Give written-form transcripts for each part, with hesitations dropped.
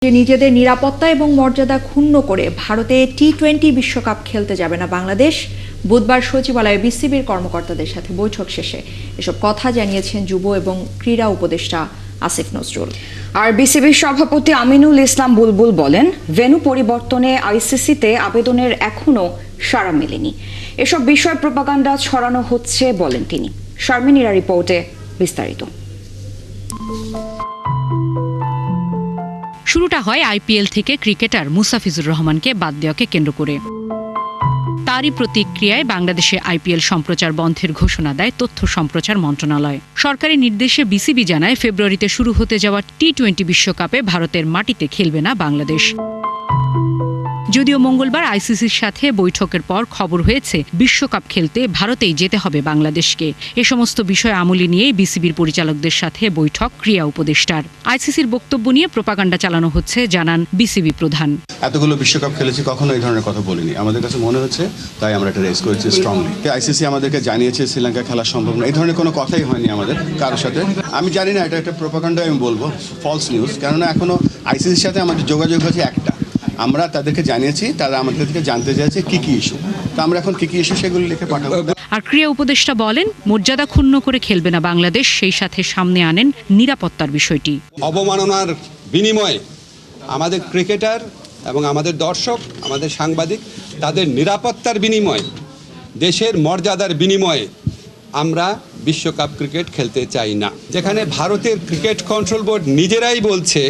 নিজেদের নিরাপত্তা এবং মর্যাদা ক্ষুণ্ণ করে ভারতে টি-20 বিশ্বকাপ খেলতে যাবে না বাংলাদেশ। বুধবার সচিবালয়ে বিসিবির কর্মকর্তাদের সাথে বৈঠক শেষে এসব কথা জানিয়েছেন যুব এবং ক্রীড়া উপদেষ্টা আসিফ নজরুল। আর বিসিবির সভাপতি আমিনুল ইসলাম বুলবুল বলেন, ভেন্যু পরিবর্তনে আইসিসিতে আবেদনের এখনো সাড়া মেলেনি। এসব বিষয় প্রোপাগান্ডা ছড়ানো হচ্ছে বলেন তিনি। শারমিনীরা রিপোর্টে বিস্তারিত। শুরুটা হয় আইপিএল থেকে ক্রিকেটার মুস্তাফিজুর রহমানকে বাদ দেওয়াকে কেন্দ্র করে। তারই প্রতিক্রিয়ায় বাংলাদেশে আইপিএল সম্প্রচার বন্ধের ঘোষণা দেয় তথ্য সম্প্রচার মন্ত্রণালয়। সরকারি নির্দেশে বিসিবি জানায়, ফেব্রুয়ারিতে শুরু হতে যাওয়া টি-20 বিশ্বকাপে ভারতের মাটিতে খেলবে না বাংলাদেশ। যদিও মঙ্গলবার আইসিসির সাথে বৈঠকের পর খবর হয়েছে বিশ্বকাপ খেলতে ভারতেই যেতে হবে বাংলাদেশকে। এ সমস্ত বিষয় আমলে নিয়েই বিসিবির পরিচালকদের সাথে বৈঠক ক্রীড়া উপদেষ্টার। আইসিসির বক্তব্য নিয়ে প্রোপাগান্ডা চালানো হচ্ছে জানান বিসিবি প্রধান। এতগুলো বিশ্বকাপ খেলেছি, কখনো এই ধরনের কথা বলিনি। আমাদের কাছে মনে হচ্ছে, তাই আমরা এটা রেজ করেছি স্ট্রংলি। আইসিসি আমাদেরকে জানিয়েছে শ্রীলঙ্কা খেলা সম্ভব না, এই ধরনের কোনো কথাই হয়নি আমাদের কারোর সাথে। আমি জানি না, এটা একটা প্রোপাগান্ডা আমি বলবো, ফলস নিউজ। কেননা এখনো আইসিসির সাথে আমাদের যোগাযোগ আছে একটা, আমরা তাদেরকে জানিয়েছি, তারা আমাদের থেকে জানতে চাইছে কি কি ইস্যু, তো আমরা এখন কি কি ইস্যু সেগুলো লিখে পাঠাবো। আর ক্রীড়া উপদেষ্টা বলেন, মর্যাদা ক্ষুণ্ণ করে খেলবে না বাংলাদেশ, সেই সাথে সামনে আনেন নিরাপত্তার বিষয়টি। অবমাননার বিনিময়ে আমাদের ক্রিকেটার এবং আমাদের দর্শক, আমাদের সাংবাদিক, তাদের নিরাপত্তার বিনিময়ে, দেশের মর্যাদার বিনিময়ে আমরা বিশ্বকাপ ক্রিকেট খেলতে চাই না। যেখানে ভারতের ক্রিকেট কন্ট্রোল বোর্ড নিজেরাই বলছে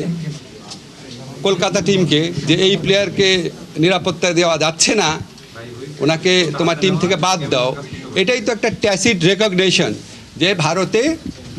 কলকাতা টিমকে যে এই প্লেয়ারকে নিরাপত্তা দেওয়া যাচ্ছে না, ওনাকে তোমার টিম থেকে বাদ দাও, এটাই তো একটা ট্যাসিট রেকগনিশন যে ভারতে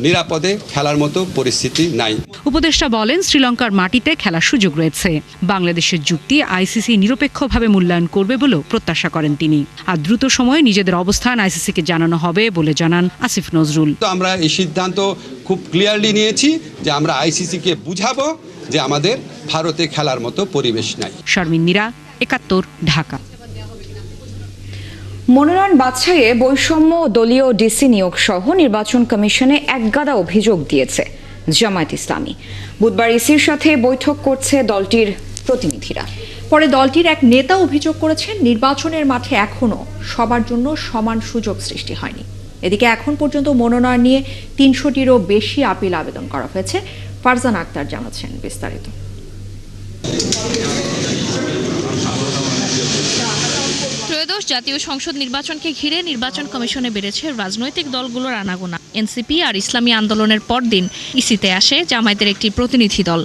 নিরাপদে খেলার মতো পরিস্থিতি নাই। উপদেষ্টা বলেন, শ্রীলঙ্কার মাটিতে খেলার সুযোগ রয়েছে। বাংলাদেশের যুক্তি আইসিসি নিরপেক্ষভাবে মূল্যায়ন করবে বলেও প্রত্যাশা করেন তিনি। আর দ্রুত সময়ে নিজেদের অবস্থান আইসিসিকে জানানো হবে বলে জানান আসিফ নজরুল। তো আমরা এই সিদ্ধান্ত খুব ক্লিয়ারলি নিয়েছি যে আমরা আইসিসিকে বুঝাবো যে আমাদের ভারতে খেলার মতো পরিবেশ নাই। শারমিনীরা, ৭১, ঢাকা। মনোনয়ন বাছাইয়ে বৈষম্য, দলীয় ডিসি নিয়োগ সহ নির্বাচন কমিশনে একগাদা অভিযোগ দিয়েছে জামায়াত ইসলামী। বুধবার ইসির সাথে বৈঠক করছে দলটির প্রতিনিধিরা। পরে দলটির এক নেতা অভিযোগ করেছেন, নির্বাচনের মাঠে এখনো সবার জন্য সমান সুযোগ সৃষ্টি হয়নি। এদিকে এখন পর্যন্ত মনোনয়ন নিয়ে ৩০০টিরও বেশি আপিল আবেদন করা হয়েছে। ফারজানা আক্তার জানাচ্ছেন বিস্তারিত। ত্রয়োদশ জাতীয় সংসদ নির্বাচনকে ঘিরে নির্বাচন কমিশনে বেড়েছে রাজনৈতিক দলগুলোর আনাগোনা। এনসিপি আর ইসলামী আন্দোলনের পরদিন ইসিতে আসে জামায়াতের একটি প্রতিনিধি দল।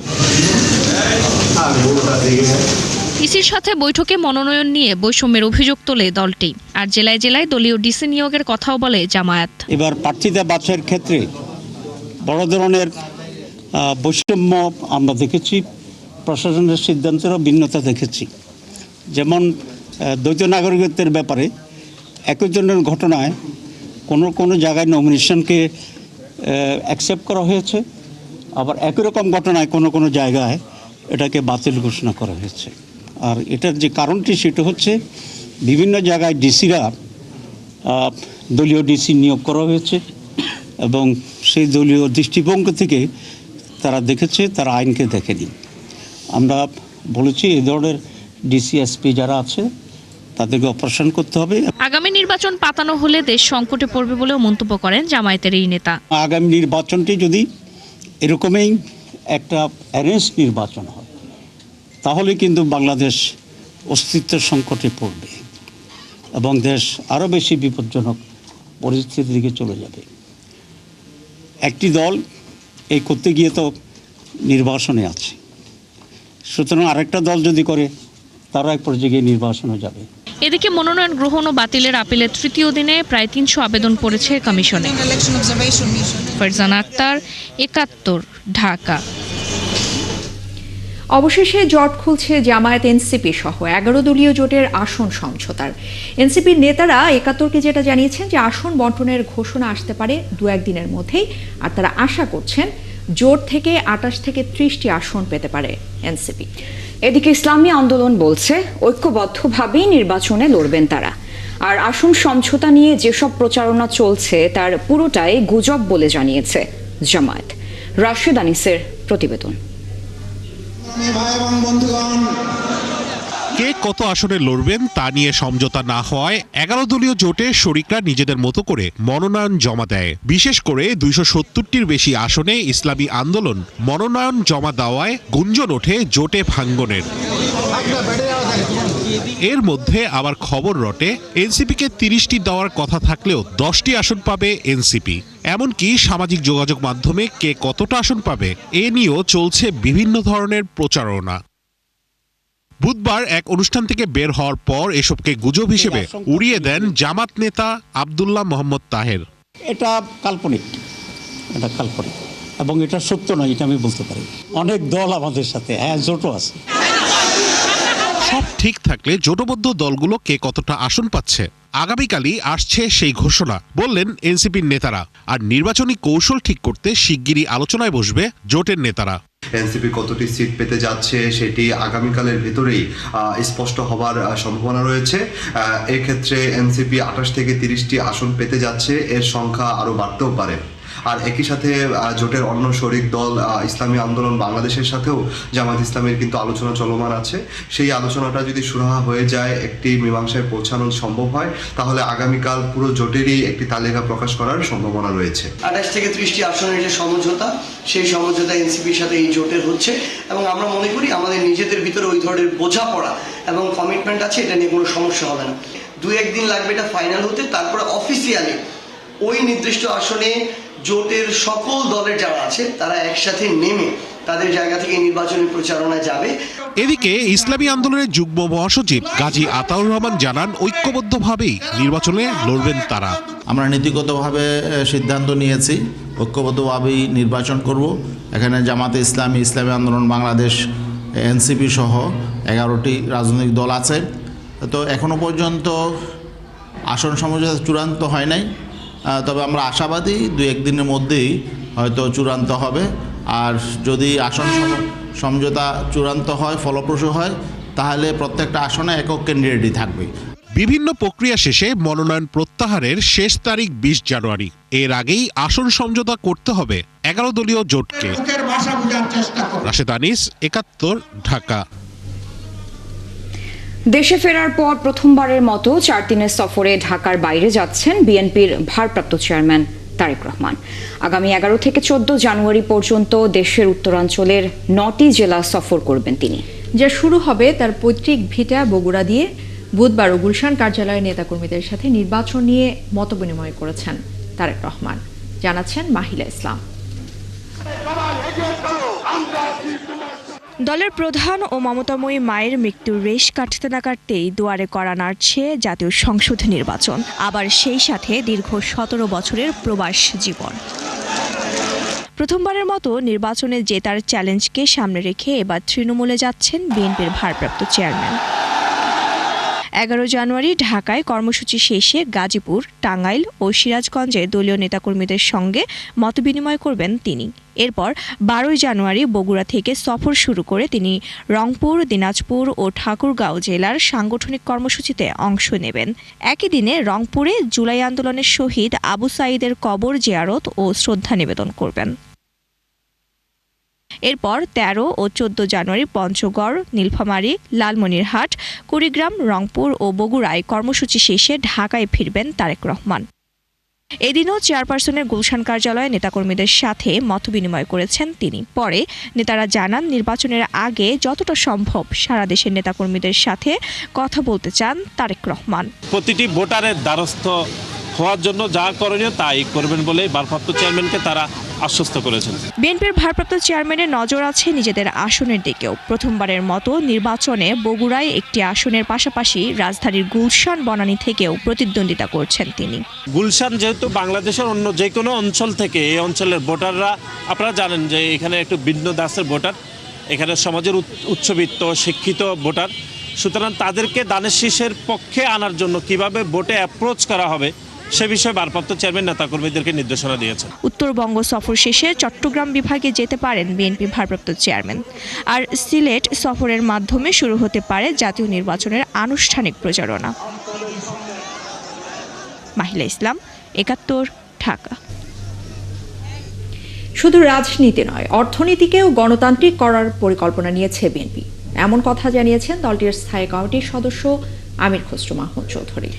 ইসির সাথে বৈঠকে মনোনয়ন নিয়ে বৈষম্যের অভিযোগ তোলে দলটি। আর জেলায় জেলায় দলীয় ডিসি নিয়োগের কথাও বলে জামায়াত। এবার প্রার্থীদের বাছাইয়ের ক্ষেত্রে বড় ধরনের বৈষম্য আমরা দেখেছি, প্রশাসনের সিদ্ধান্তেরও ভিন্নতা দেখেছি। যেমন দ্বৈত নাগরিকত্বের ব্যাপারে একই জনের ঘটনায় কোনো জায়গায় নমিনেশনকে অ্যাকসেপ্ট করা হয়েছে, আবার একই রকম ঘটনায় কোনো জায়গায় এটাকে বাতিল ঘোষণা করা হয়েছে। আর এটার যে কারণটি সেটা হচ্ছে, বিভিন্ন জায়গায় ডিসিরা দলীয় ডিসি নিয়োগ করা হয়েছে এবং সেই দলীয় দৃষ্টিভঙ্গি থেকে তারা দেখেছে, তারা আইনকে দেখেনি। আমরা বলেছি এই ধরনের ডিসিএসপি যারা আছে তাদেরকে অপারেশন করতে হবে। আগামী নির্বাচন পাতানো হলে দেশ সংকটে পড়বে বলেও মন্তব্য করেন জামায়াতের এই নেতা। আগামী নির্বাচনটি যদি এরকমই একটা অ্যারেঞ্জ নির্বাচন হয়, তাহলে কিন্তু বাংলাদেশ অস্তিত্বের সংকটে পড়বে এবং দেশ আরও বেশি বিপজ্জনক পরিস্থিতির দিকে চলে যাবে। একটি দল এই করতে গিয়ে তো নির্বাসনে আছে, সুতরাং আরেকটা দল যদি করে তারা এক পর্যায়ে নির্বাসনে যাবে। এদিকে মনোনয়ন গ্রহণ ও বাতিলের আপিলের তৃতীয় দিনে প্রায় ৩০০ আবেদন পড়েছে কমিশনে। ফারজানা আক্তার, ৭১, ঢাকা। অবশেষে জট খুলছে জামায়াত এনসিপি সহ ১১ দলীয় জোটের আসন সমঝোতার। এনসিপির নেতারা ৭১কে যেটা জানিয়েছেন যে আসন বন্টনের ঘোষণা আসতে পারে ২-১ দিনের মধ্যেই। আর তারা আশা করছেন জোট থেকে ২৮ থেকে ৩০টি আসন পেতে পারে এনসিপি। এদিকে ইসলামী আন্দোলন বলছে, ঐক্যবদ্ধভাবেই নির্বাচনে লড়বেন তারা। আর আসন সমঝোতা নিয়ে যেসব প্রচারণা চলছে তার পুরোটাই গুজব বলে জানিয়েছে জামায়াত। রাশেদ আনিসের প্রতিবেদন। ভাই এবং বন্ধুগণ, কে কত আসনে লড়বেন তা নিয়ে সমঝোতা না হওয়ায় 11 দলীয় জোটে শরিকরা নিজেদের মতো করে মনোনয়ন জমা দেয়। বিশেষ করে 270টির বেশি আসনে ইসলামী আন্দোলন মনোনয়ন জমা দেওয়ায় গুঞ্জন ওঠে জোটে ভাঙ্গনের। এর মধ্যে আবার খবর রটে এনসিপিকে 30টি দেওয়ার কথা থাকলেও 10টি আসন পাবে এনসিপি। এমনকি সামাজিক যোগাযোগ মাধ্যমে কে কতটা আসন পাবে এ নিয়েও চলছে বিভিন্ন ধরনের প্রচারণা। বুধবার এক অনুষ্ঠান থেকে বের হওয়ার পর এসবকে গুজব হিসেবে উড়িয়ে দেন জামাত নেতা আব্দুল্লাহ মোহাম্মদ তাহের। এটা কাল্পনিক, এবং এটা সত্য নয়, এটা আমি বলতে পারি। অনেক দল আমাদের সাথে, জোটও আছে। সব ঠিক থাকলে জোটবদ্ধ দলগুলো কে কতটা আসন পাচ্ছে আগামীকালই আসছে সেই ঘোষণা, বললেন এনসিপির নেতারা। আর নির্বাচনী কৌশল ঠিক করতে শিগগিরই আলোচনায় বসবে জোটের নেতারা। এনসিপি কতটি সিট পেতে যাচ্ছে সেটি আগামীকালের ভিতরেই স্পষ্ট হবার সম্ভাবনা রয়েছে। এক্ষেত্রে এনসিপি 28 থেকে 30টি আসন পেতে যাচ্ছে, এর সংখ্যা আরও বাড়তেও পারে। আর একই সাথে জোটের অন্য শরিক দল ইসলামী আন্দোলন বাংলাদেশের সাথেও জামাত ইসলামের কিন্তু আলোচনা চলমান আছে। সেই আলোচনাটা যদি সুরাহা হয়ে যায়, একটি মীমাংসায় পৌঁছানো সম্ভব হয়, তাহলে আগামীকাল পুরো জোটেরই একটি তালিকা প্রকাশ করার সম্ভাবনা রয়েছে। 28 থেকে 30টি আসনের যে সমঝোতা, সেই সমঝোতা এনসিপির সাথে এই জোটের হচ্ছে, এবং আমরা মনে করি আমাদের নিজেদের ভিতরে ওই ধরনের বোঝাপড়া এবং কমিটমেন্ট আছে, এটা নিয়ে কোনো সমস্যা হবে না। 2-1 দিন লাগবে এটা ফাইনাল হতে, তারপরে অফিসিয়ালি ওই নির্দিষ্ট আসনে জোটের সকল দলের যারা আছে তারা একসাথে নেমে তাদের জায়গা থেকে নির্বাচনী প্রচারণায় যাবে। এদিকে ইসলামী আন্দোলনের যুগ্ম মহাসচিব গাজী আতাউর রহমান জানান, ঐক্যবদ্ধভাবেই নির্বাচনে লড়বেন তারা। আমরা নীতিগতভাবে সিদ্ধান্ত নিয়েছি, ঐক্যবদ্ধভাবেই নির্বাচন করব। এখানে জামাতে ইসলামী, ইসলামী আন্দোলন বাংলাদেশ, এনসিপি সহ 11টি রাজনৈতিক দল আছে। তো এখনো পর্যন্ত আসন সমঝোতা চূড়ান্ত হয় নাই, তবে আমরা আশাবাদী 2-1 দিনের মধ্যেই হয়তো চূড়ান্ত হবে। আর যদি আসন সমঝোতা চূড়ান্ত হয়, ফলপ্রসূ হয়, তাহলে প্রত্যেকটা আসনে একক ক্যান্ডিডেটই থাকবে। বিভিন্ন প্রক্রিয়া শেষে মনোনয়ন প্রত্যাহারের শেষ তারিখ 20 জানুয়ারি। এর আগেই আসন সমঝোতা করতে হবে 11 দলীয় জোটকে। রাশেদ আনিস, 71, ঢাকা। দেশে ফেরার পর প্রথমবারের মতো 4 দিনের সফরে ঢাকার বাইরে যাচ্ছেন বিএনপির ভারপ্রাপ্ত চেয়ারম্যান তারেক রহমান। আগামী 11 থেকে 14 জানুয়ারি পর্যন্ত দেশের উত্তরাঞ্চলের 9টি জেলা সফর করবেন তিনি, যা শুরু হবে তার পৈতৃক ভিটা বগুড়া দিয়ে। বুধবার গুলশান কার্যালয়ের নেতাকর্মীদের সাথে নির্বাচন নিয়ে মতবিনিময় করেছেন তারেক রহমান, জানাচ্ছেন মাহিলা ইসলাম। দলের প্রধান ও মমতাময়ী মায়ের মৃত্যুর রেশ কাটতে না কাটতেই দুয়ারে কড়া নাড়ছে জাতীয় সংসদ নির্বাচন, আবার সেই সাথে দীর্ঘ 17 বছরের প্রবাস জীবন। প্রথমবারের মতো নির্বাচনে জেতার চ্যালেঞ্জকে সামনে রেখে এবার তৃণমূলে যাচ্ছেন বিএনপির ভারপ্রাপ্ত চেয়ারম্যান। 11 জানুয়ারি ঢাকায় কর্মসূচি শেষে গাজীপুর, টাঙ্গাইল ও সিরাজগঞ্জে দলীয় নেতাকর্মীদের সঙ্গে মতবিনিময় করবেন তিনি। এরপর 12 জানুয়ারি বগুড়া থেকে সফর শুরু করে তিনি রংপুর, দিনাজপুর ও ঠাকুরগাঁও জেলার সাংগঠনিক কর্মসূচিতে অংশ নেবেন। একই দিনে রংপুরে জুলাই আন্দোলনের শহীদ আবু সাঈদের কবর জিয়ারত ও শ্রদ্ধা নিবেদন করবেন। এরপর 13 ও 14 জানুয়ারি পঞ্চগড়, নীলফামারী, লালমনিরহাট, কুড়িগ্রাম, রংপুর ও বগুড়ায় কর্মসূচি শেষে ঢাকায় ফিরবেন তারেক রহমান। এদিনও চেয়ারপারসনের গুলশান কার্যালয়ে নেতাকর্মীদের সাথে মতবিনিময় করেছেন তিনি। পরে নেতারা জানান, নির্বাচনের আগে যতটা সম্ভব সারা দেশের নেতাকর্মীদের সাথে কথা বলতে চান তারেক রহমান। প্রতিটি ভোটারের দ্বারস্থ হওয়ার জন্য যা করণীয় তাই করবেন বলে ভারপ্রাপ্ত চেয়ারম্যানকে তারা আশ্বস্ত করেছেন। বিএনপির ভারপ্রাপ্ত চেয়ারম্যানের নজর আছে নিজেদের আসনের দিকেও। প্রথমবারের মতো নির্বাচনে বগুড়ায় একটি আসনের পাশাপাশি রাজধানীর গুলশান বনানী থেকেও প্রতিদ্বন্দ্বিতা করছেন তিনি। গুলশান যেহেতু বাংলাদেশের অন্য যে কোনো অঞ্চল থেকে এই অঞ্চলের ভোটাররা, আপনারা জানেন যে এখানে একটু ভিন্ন দাসের ভোটার, এখানে সমাজের উচ্চবিত্ত শিক্ষিত ভোটার, সুতরাং তাদেরকে দানের শীষের পক্ষে আনার জন্য কিভাবে ভোটে অ্যাপ্রোচ করা হবে সে বিষয়ে ভারপ্রাপ্ত চেয়ারম্যান নেতাকর্মীদেরকে নির্দেশনা দিয়েছেন। উত্তরবঙ্গ সফর শেষে চট্টগ্রাম বিভাগে যেতে পারেন বিএনপি ভারপ্রাপ্ত চেয়ারম্যান। আর সিলেট সফরের মাধ্যমে শুরু হতে পারে জাতীয় নির্বাচনের আনুষ্ঠানিক প্রচারণা। মাহিলা ইসলাম, 71, ঢাকা। শুধু রাজনীতি নয়, অর্থনীতিকেও গণতান্ত্রিক করার পরিকল্পনা নিয়েছে বিএনপি, এমন কথা জানিয়েছেন দলটির স্থায়ী কমিটির সদস্য আমির খসরু মাহমুদ চৌধুরী।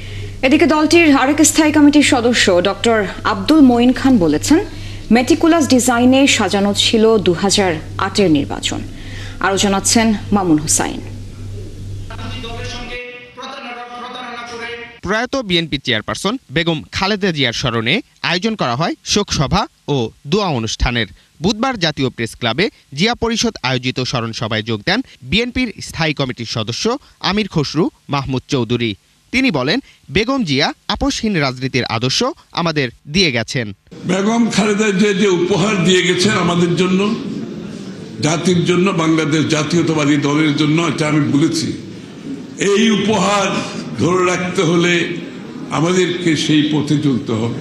এদিকে দলটির আরেক স্থায়ী কমিটির সদস্য ডক্টর আব্দুল মঈন খান বলেছেন, মেটিকুলাস ডিজাইনে সাজানো ছিল 2008-এর নির্বাচন। আরও জানাচ্ছেন মামুন হুসাইন। প্রয়াত বিএনপি চেয়ারপারসন বেগম খালেদা জিয়ার স্মরণে আয়োজন করা হয় শোকসভা ও দোয়া অনুষ্ঠানের। বুধবার জাতীয় প্রেস ক্লাবে জিয়া পরিষদ আয়োজিত স্মরণ সভায় যোগ দেন বিএনপির স্থায়ী কমিটির সদস্য আমির খসরু মাহমুদ চৌধুরী। তিনি বলেন, বেগম জিয়া আপোষহীন রাজনীতির আদর্শ আমাদের দিয়ে গেছেন। বেগম খালেদা জিয়া যে উপহার দিয়ে গেছেন আমাদের জন্য, জাতির জন্য, বাংলাদেশ জাতীয়তাবাদী দলের জন্য, এটা আমি বলেছি। এই উপহার ধরে রাখতে হলে আমাদেরকে সেই পথে চলতে হবে।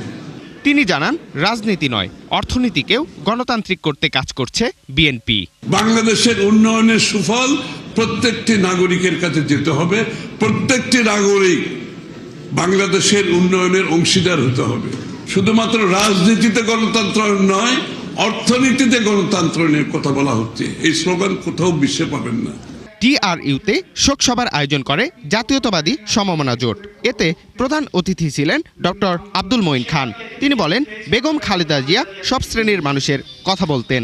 তিনি জানান, রাজনীতি নয়, অর্থনীতিকেও গণতান্ত্রিক করতে কাজ করছে বিএনপি। বাংলাদেশের উন্নয়নের সুফল প্রত্যেকটি নাগরিকের কাছে যেতে হবে। প্রত্যেকটি নাগরিক বাংলাদেশের উন্নয়নের অংশীদার হতে হবে। শুধুমাত্র রাজনীতিতে গণতন্ত্র নয়, অর্থনীতিতে গণতন্ত্রের কথা বলা হচ্ছে। এই স্লোগান কোথাও বিশ্বে পাবেন না। টিআরইউতে শোকসভার আয়োজন করে জাতীয়তাবাদী সমমনা জোট। এতে প্রধান অতিথি ছিলেন ডক্টর আব্দুল মঈন খান। তিনি বলেন, বেগম খালেদা জিয়া সব শ্রেণীর মানুষের কথা বলতেন।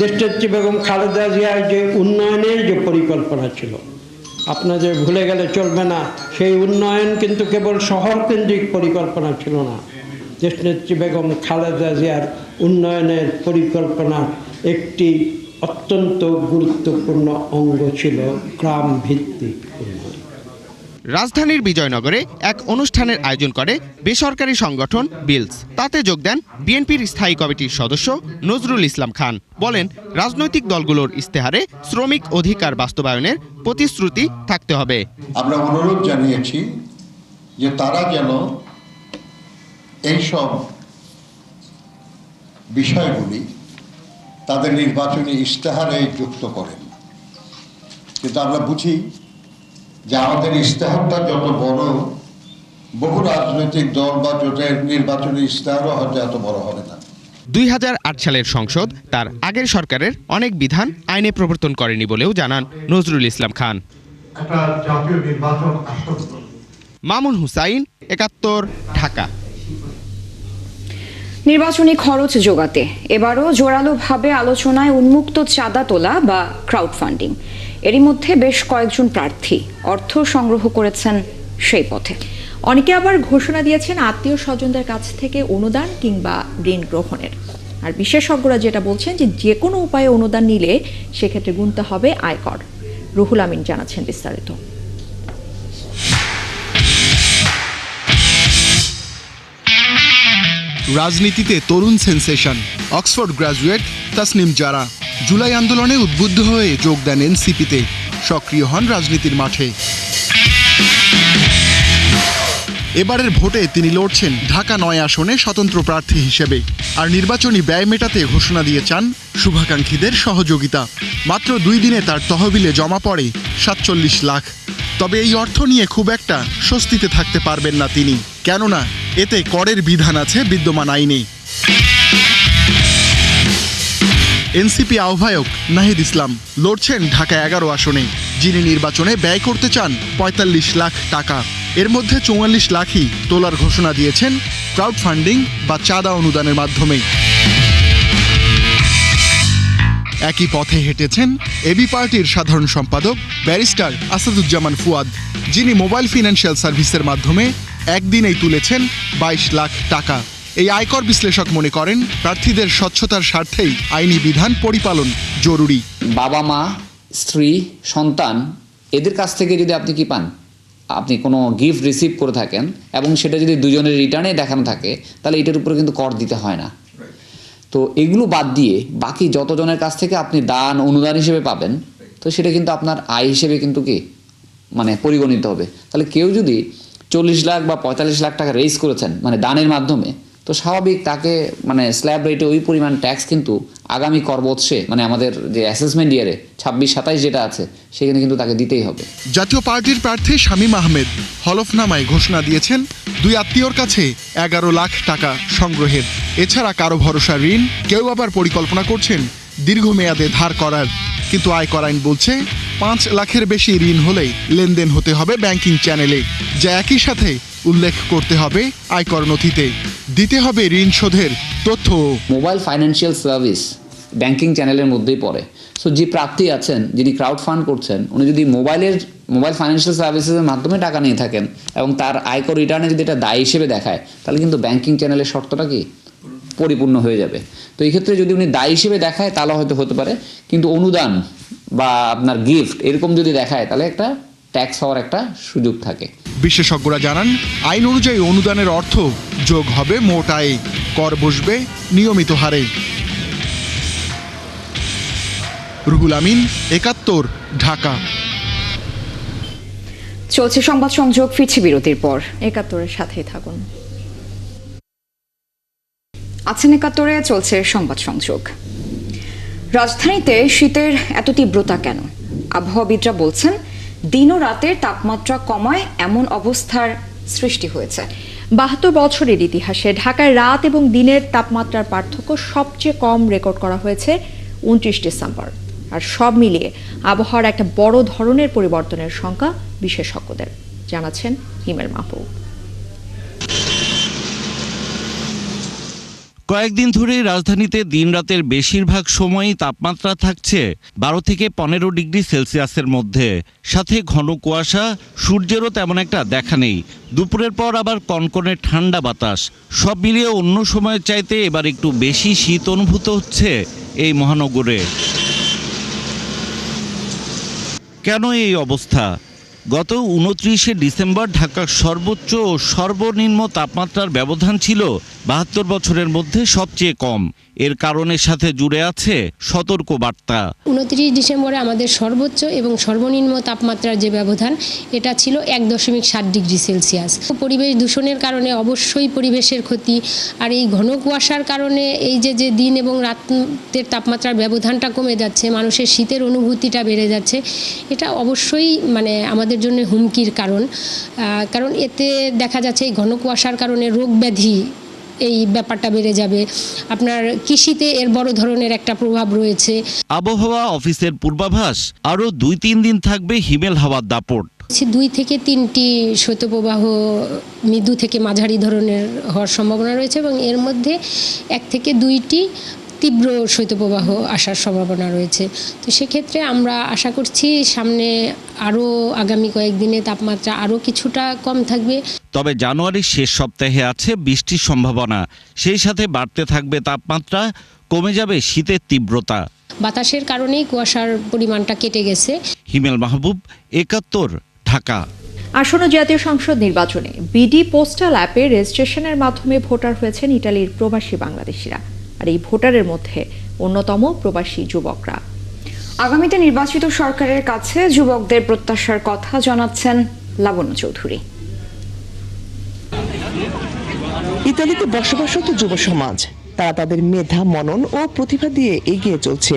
দেশনেত্রী বেগম খালেদা জিয়ার যে উন্নয়নের যে পরিকল্পনা ছিল, আপনাদের ভুলে গেলে চলবে না, সেই উন্নয়ন কিন্তু কেবল শহর কেন্দ্রিক পরিকল্পনা ছিল না। দেশনেত্রী বেগম খালেদা জিয়ার উন্নয়নের পরিকল্পনার একটি অত্যন্ত গুরুত্বপূর্ণ অঙ্গ ছিল গ্রাম ভিত্তিক উন্নয়ন। রাজধানীর বিজয়নগরে এক অনুষ্ঠানের আয়োজন করে বেসরকারি সংগঠন বিলস। তাতে যোগ দেন বিএনপির স্থায়ী কমিটির সদস্য নজরুল ইসলাম খান। বলেন, রাজনৈতিক দলগুলোর ইস্তেহারে শ্রমিক অধিকার বাস্তবায়নের প্রতিশ্রুতি থাকতে হবে। আমরা অনুরোধ জানিয়েছি যে তারা যেন এইসব বিষয়গুলি তাদের নির্বাচনী ইশতেহারে যুক্ত করেন। কিন্তু আমরা বুঝি যে আমাদের ইশতেহারটা যত বড়, বহু রাজনৈতিক দল বা জোটের নির্বাচনী ইশতেহারও হয়তো এত বড় হবে না। 2008 সালের সংসদ তার আগের সরকারের অনেক বিধান আইনে প্রবর্তন করেনি বলেও জানান নজরুল ইসলাম খান। মামুন হুসাইন, 71, ঢাকা। নির্বাচনী খরচ জোগাতে এবারও জোরালোভাবে আলোচনায় উন্মুক্ত চাঁদা তোলা বা ক্রাউড ফান্ডিং। এরই মধ্যে বেশ কয়েকজন প্রার্থী অর্থ সংগ্রহ করেছেন সেই পথে। অনেকে আবার ঘোষণা দিয়েছেন আত্মীয় স্বজনদের কাছ থেকে অনুদান কিংবা ঋণ গ্রহণের। আর বিশেষজ্ঞরা যেটা বলছেন যে কোনো উপায়ে অনুদান নিলে সেক্ষেত্রে গুনতে হবে আয়কর। রুহুল আমিন জানাচ্ছেন বিস্তারিত। রাজনীতিতে তরুণ সেন্সেশন অক্সফোর্ড গ্রাজুয়েট তাসনিম জারা জুলাই আন্দোলনে উদ্বুদ্ধ হয়ে যোগ দেন এনসিপিতে, সক্রিয় হন রাজনীতির মাঠে। এবারের ভোটে তিনি লড়ছেন ঢাকা 9 আসনে স্বতন্ত্র প্রার্থী হিসেবে। আর নির্বাচনী ব্যয় মেটাতে ঘোষণা দিয়ে চান শুভাকাঙ্ক্ষীদের সহযোগিতা। মাত্র 2 দিনে তার তহবিলে জমা পড়ে 47 লাখ। তবে এই অর্থ নিয়ে খুব একটা স্বস্তিতে থাকতে পারবেন না তিনি, কেননা এতে করের বিধান আছে বিদ্যমান আইনে। এনসিপি আহ্বায়ক নাহিদ ইসলাম লড়ছেন ঢাকা 11 আসনে, যিনি নির্বাচনে ব্যয় করতে চান 45 লাখ টাকা। এর মধ্যে 44 লাখই তোলার ঘোষণা দিয়েছেন ক্রাউড ফান্ডিং বা চাঁদা অনুদানের মাধ্যমে। একই পথে হেঁটেছেন এবি পার্টির সাধারণ সম্পাদক ব্যারিস্টার আসাদুজ্জামান ফুয়াদ, যিনি মোবাইল ফিনান্সিয়াল সার্ভিসের মাধ্যমে একদিনেই তুলেছেন 22 লাখ টাকা। এই আয়কর বিশ্লেষক মনে করেন প্রার্থীদের স্বচ্ছতার স্বার্থেই আইনি বিধান পরিপালন জরুরি। বাবা মা, স্ত্রী, সন্তান এদের কাছ থেকে যদি আপনি কি পান, আপনি কোনো গিফট রিসিভ করে থাকেন এবং সেটা যদি দুজনের রিটার্নে দেখানো থাকে, তাহলে এটার উপরে কিন্তু কর দিতে হয় না। তো এগুলো বাদ দিয়ে বাকি যতজনের কাছ থেকে আপনি দান অনুদান হিসেবে পাবেন, তো সেটা কিন্তু আপনার আয় হিসেবে কিন্তু কি পরিগণিত হবে। তাহলে কেউ যদি 40 লাখ বা 45 লাখ টাকা রেজ করেছেন দানের মাধ্যমে, তো তো স্বাভাবিক তাকে মানে স্ল্যাব রেটে ওই পরিমাণ ট্যাক্স কিন্তু আগামী করবৎসে মানে আমাদের যে অ্যাসেসমেন্ট ইয়ারে 26-27 যেটা আছে সেখানে কিন্তু তাকে দিতেই হবে। জাতীয় পার্টির প্রার্থী শামীম আহমেদ হলফনামায় ঘোষণা দিয়েছেন 2 আত্মীয়র কাছে 11 লাখ টাকা সংগ্রহের। এছাড়া কারো ভরসা ঋণ, কেউ আবার পরিকল্পনা করছেন দীর্ঘমেয়াদে ধার করার। কিন্তু আয়কর আইন বলছে 5 লাখের বেশি ঋণ হলেই লেনদেন হতে হবে ব্যাংকিং চ্যানেলে, যা একই সাথে উল্লেখ করতে হবে আয়কর নথিতে। দিতে হবে ঋণ শোধের তথ্য। মোবাইল ফাইন্যান্সিয়াল সার্ভিস ব্যাংকিং চ্যানেলের মধ্যেই পড়ে। সো যে প্রার্থী আছেন, যিনি ক্রাউড ফান্ড করছেন, উনি যদি মোবাইল ফাইন্যান্সিয়াল সার্ভিসের মাধ্যমে টাকা নিয়ে থাকেন এবং তার আয়কর রিটার্নে যদি এটা দায় হিসেবে দেখায়, তাহলে কিন্তু ব্যাংকিং চ্যানেলের শর্তটা কি পরিপূর্ণ হয়ে যাবে। তো এই ক্ষেত্রে যদি উনি দায় হিসেবে দেখায় তাহলে হয়তো হতে পারে, কিন্তু অনুদান বা আপনার গিফট এরকম যদি দেখায় তাহলে একটা ট্যাক্স হওয়ার একটা সুযোগ থাকে। বিশেষজ্ঞরা জানান, আইন অনুযায়ী অনুদানের অর্থ যোগ হবে মোট আয়ে, কর বসবে নিয়মিত হারে। রুহুল আমিন, 71, ঢাকা। চলছে সংবাদ সংযোগ, ফিরছি বিরতির পর। 71-এর সাথেই থাকুন। আছেন 71-এ, চলছে সংবাদ সংযোগ। রাজধানীতে শীতের এত তীব্রতা কেন? আবহাওয়াবিদরা বলছেন দিন ও রাতের তাপমাত্রা কমায় এমন অবস্থার সৃষ্টি হয়েছে। 72 বছরের ইতিহাসে ঢাকায় রাত এবং দিনের তাপমাত্রার পার্থক্য সবচেয়ে কম রেকর্ড করা হয়েছে 29 ডিসেম্বর। আর সব মিলিয়ে আবহাওয়ার একটা বড় ধরনের পরিবর্তনের শঙ্কা বিশেষজ্ঞদের, জানাচ্ছেন হিমেল মাহবুব। কয়েকদিন ধরে রাজধানীতে দিন রাতের বেশিরভাগ সময়ই তাপমাত্রা থাকছে 12 থেকে 15 ডিগ্রি সেলসিয়াসের মধ্যে, সাথে ঘন কুয়াশা, সূর্যেরও তেমন একটা দেখা নেই। দুপুরের পর আবার কনকনে ঠান্ডা বাতাস। সব মিলিয়ে অন্য সময়ের চাইতে এবার একটু বেশি শীত অনুভূত হচ্ছে এই মহানগরে। কেন এই অবস্থা? গত 29 ডিসেম্বর ঢাকার সর্বোচ্চ ও সর্বনিম্ন তাপমাত্রার ব্যবধান ছিল 72 বছরের মধ্যে সবচেয়ে কম। এর কারণের সাথে জুড়ে আছে সতর্ক বার্তা। 29 ডিসেম্বরে আমাদের সর্বোচ্চ এবং সর্বনিম্ন তাপমাত্রার যে ব্যবধান, এটা ছিল 1.7 ডিগ্রি সেলসিয়াস। পরিবেশ দূষণের কারণে অবশ্যই পরিবেশের ক্ষতি, আর এই ঘন কুয়াশার কারণে এই যে দিন এবং রাতের তাপমাত্রার ব্যবধানটা কমে যাচ্ছে, মানুষের শীতের অনুভূতিটা বেড়ে যাচ্ছে, এটা অবশ্যই মানে আমাদের জন্য হুমকির কারণ এতে দেখা যাচ্ছে এই ঘন কুয়াশার কারণে রোগ ব্যাধি এই ব্যাপারটা বেড়ে যাবে। আপনার কৃষিতে এর বড় ধরনের একটা প্রভাব রয়েছে। আবহাওয়া অফিসের পূর্বাভাস, আরও 2-3 দিন থাকবে হিমেল হাওয়ার দাপট। 2 থেকে 3টি শৈত্যপ্রবাহ মৃদু থেকে মাঝারি ধরনের হওয়ার সম্ভাবনা রয়েছে এবং এর মধ্যে 1 থেকে 2টি তীব্র শৈত্যপ্রবাহ আসার সম্ভাবনা রয়েছে। তো সেক্ষেত্রে আমরা আশা করছি সামনে আরও আগামী কয়েকদিনে তাপমাত্রা আরও কিছুটা কম থাকবে। তবে জানুয়ারির শেষ সপ্তাহে আছে বৃষ্টির সম্ভাবনা, সেই সাথে বাড়তে থাকবে তাপমাত্রা, কমে যাবে শীতের তীব্রতা। বাতাসের কারণেই কুয়াশার পরিমাণটা কেটে গেছে। হিমেল মাহবুব, 71, ঢাকা। আসন্ন জাতীয় সংসদ নির্বাচনে বিডি পোস্টাল অ্যাপে রেজিস্ট্রেশনের মাধ্যমে ভোটার হয়েছেন ইটালির প্রবাসী বাংলাদেশিরা। আর এই ভোটারের মধ্যে অন্যতম প্রবাসী যুবকরা। আগামীতে নির্বাচিত সরকারের কাছে যুবকদের প্রত্যাশার কথা জানাচ্ছেন লাবণ্য চৌধুরী। ইতালিতে বসবাসরত যুব সমাজ, তারা তাদের মেধা, মনন ও প্রতিভা দিয়ে এগিয়ে চলছে।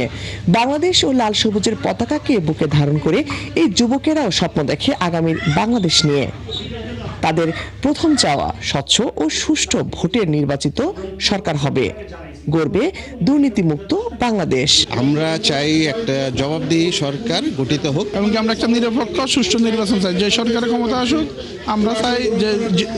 বাংলাদেশ ও লাল সবুজের পতাকাকে বুকে ধারণ করে এই যুবকেরাও স্বপ্ন দেখে আগামীর বাংলাদেশ নিয়ে। তাদের প্রথম চাওয়া স্বচ্ছ ও সুষ্ঠু ভোটের নির্বাচিত সরকার হবে, গড়বে দুর্নীতিমুক্ত বাংলাদেশ। আমরা চাই একটা জবাবদিহি সরকার গঠিত হোক এবং আমরা একটা নিরপেক্ষ সুষ্ঠু নির্বাচন চাই। যে সরকারের ক্ষমতা আসুক, আমরা চাই যে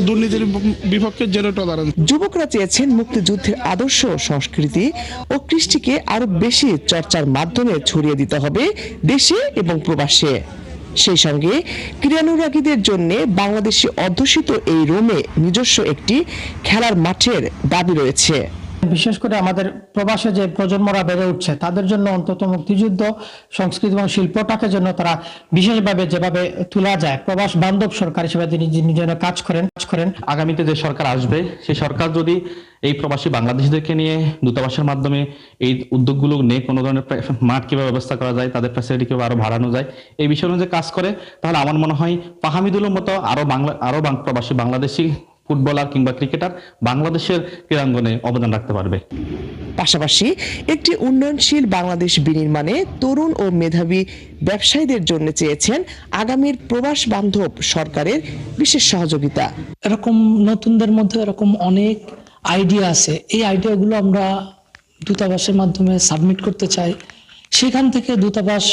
দুর্নীতির বিপক্ষে জিরো টলারেন্স। যুবকরা চেয়েছেন মুক্তিযুদ্ধের আদর্শ, সংস্কৃতি ও কৃষ্টিকে আরো বেশি চর্চার মাধ্যমে ছড়িয়ে দিতে হবে দেশে এবং প্রবাসে। সেই সঙ্গে ক্রীড়ানুরাগীদের জন্য বাংলাদেশে অধ্যুষিত এই রোমে নিজস্ব একটি খেলার মাঠের দাবি রয়েছে। বিশেষ করে আমাদের প্রবাসে যে প্রজন্মরা বেড়ে উঠছে, তাদের জন্য অন্তত মুক্তিযুদ্ধ, সংস্কৃতি এবং শিল্পটাকে জন্য তারা বিশেষভাবে যেভাবে তোলা যায়, প্রবাস বান্ধব সরকার হিসেবে তিনি যেন কাজ করেন। আগামীতে যে সরকার আসবে, সেই সরকার যদি এই প্রবাসী বাংলাদেশিদেরকে নিয়ে দূতাবাসের মাধ্যমে এই উদ্যোগগুলো নিয়ে কোনো ধরনের মাঠ কিভাবে ব্যবস্থা করা যায়, তাদের ফ্যাসিলিটি কিভাবে আরো বাড়ানো যায়, এই বিষয়ে যে কাজ করে, তাহলে আমার মনে হয় ফাহামিদুলের মতো আরো প্রবাসী বাংলাদেশি ফুটবলার কিংবা ক্রিকেটার বাংলাদেশের ক্রীড়াঙ্গনে অবদান রাখতে পারবে। পাশাপাশি একটি উন্নয়নশীল বাংলাদেশ বিনির্মাণে তরুণ ও মেধাবী ব্যবসায়ীদের জন্য চেয়েছেন আগামীর প্রবাস বান্ধব সরকারের বিশেষ সহযোগিতা। এরকম নতুনদের মধ্যে এরকম অনেক আইডিয়া আছে, এই আইডিয়াগুলো আমরা দূতাবাসের মাধ্যমে সাবমিট করতে চাই। সেখান থেকে দূতাবাস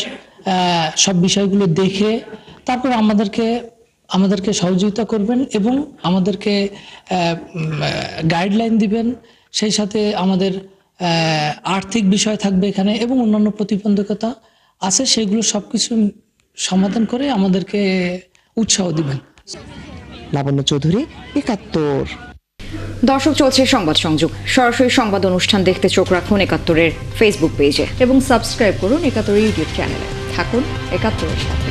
সব বিষয়গুলো দেখে তারপর আমাদেরকে সহযোগিতা করবেন এবং আমাদেরকে গাইডলাইন দিবেন। সেই সাথে আমাদের আর্থিক বিষয় থাকবে এখানে এবং অন্যান্য প্রতিবন্ধকতা আছে, সেগুলো সবকিছু সমাধান করে আমাদেরকে উৎসাহ দিবেন। লাবণ্য চৌধুরী, ৭১। দর্শক, চলছে সংবাদ সংযোগ। সরাসরি সংবাদ অনুষ্ঠান দেখতে চোখ রাখুন ৭১-এর ফেসবুক পেজে এবং সাবস্ক্রাইব করুন ৭১ ইউটিউব চ্যানেলে। থাকুন ৭১-এর সাথে।